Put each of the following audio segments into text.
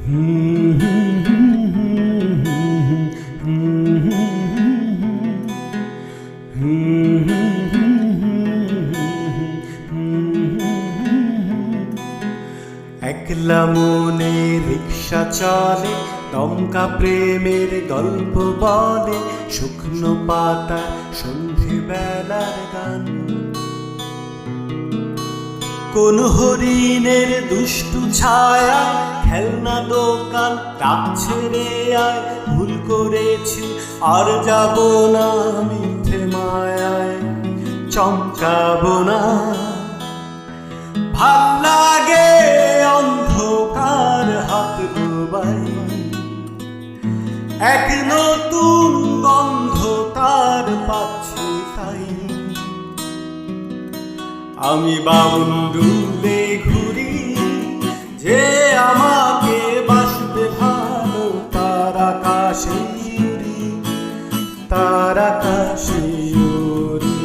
একলা মনে রিক্সা চলে, দমকা প্রেমের গল্প বলে, শুকনো পাতা সন্ধ্যেবেলার গান। কোন হরিণের দুষ্টু ছায়া, খেলনা দোকান ডাক ছেড়ে আয়, ভুল করেছি আর যাব না মিথ্যে মায়ায়, চমকাবো না। ভাল লাগে অন্ধকার হাত ডোবাই, এক নতুন গন্ধ তার পাচ্ছি তাই। আমি বাউন্ডুলে ঘুরি, যে আমাকে বাসবে ভালো, তার আকাশে উড়ি, তার আকাশে উড়ি।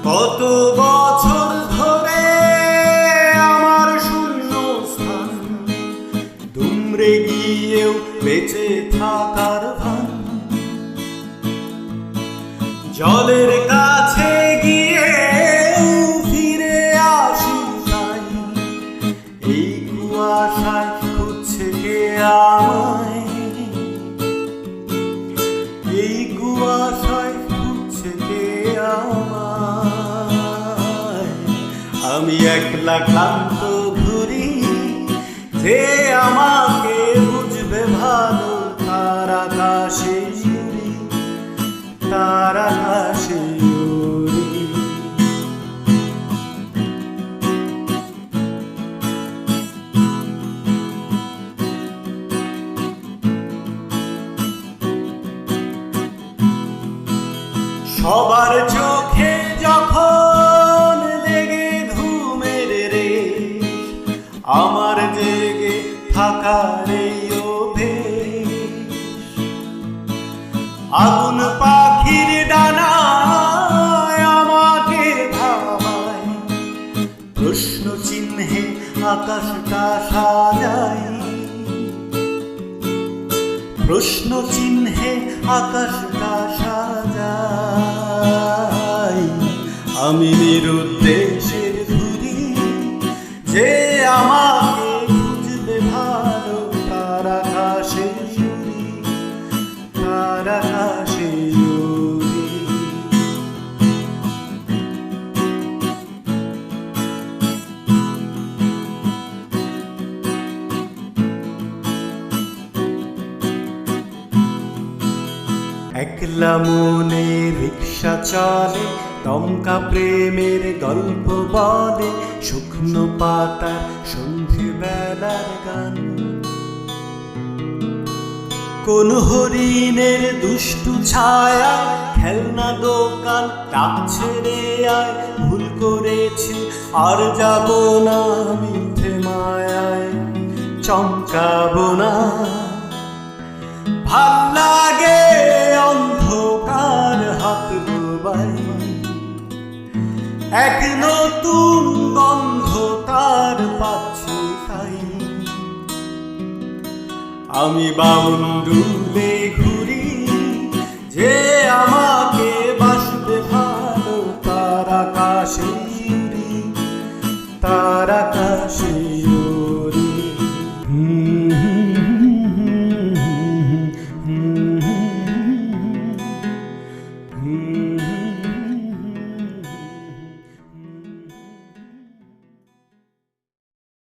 কত বছর ধরে আমার শূন্য স্থান, দুমড়ে গিয়েও বেঁচে থাকার ভান। জলের কাছে গিয়ে ফিরে আসি তাই, এই কুয়াশায় খুঁজছে কে আমায়, এই কুয়াশায় খুঁজছে কে আমায়। আমি একলা ক্লান্ত ঘুরি, যে আমাকে বুঝবে ভালো, তার আকাশে উড়ি, তার আকাশে উড়ি। সবার চোখে যখন লেগে ঘুমের রেশ, আমার জেগে থাকার এই অভ্যেস। আগুন পাখির ডানায় আমাকে ভাবায়, প্রশ্ন চিহ্নে আকাশটা সাজাই, প্রশ্ন চিহ্নে আকাশটা সাজাই। আমি নিরুদ্দেশের ঘুরি, যে আমাকে খুঁজবে ভালো, তার আকাশে উড়ি, তার আকাশে উড়ি। একলা মনে রিক্সা চলে, দমকা প্রেমের গল্প বলে, শুকনো পাতা সন্ধ্যেবেলার গান। কোন হরিণের দুষ্টু ছায়া, খেলনা দোকান ডাক ছেড়ে আয়, ভুল করেছি আর যাব না মিথ্যে মায়ায়, চমকাবো না। ভাল লাগে অন্ধকার হাত ডোবাই, এক নতুন গন্ধ তার পাচ্ছি তাই। আমি বাউন্ডুলে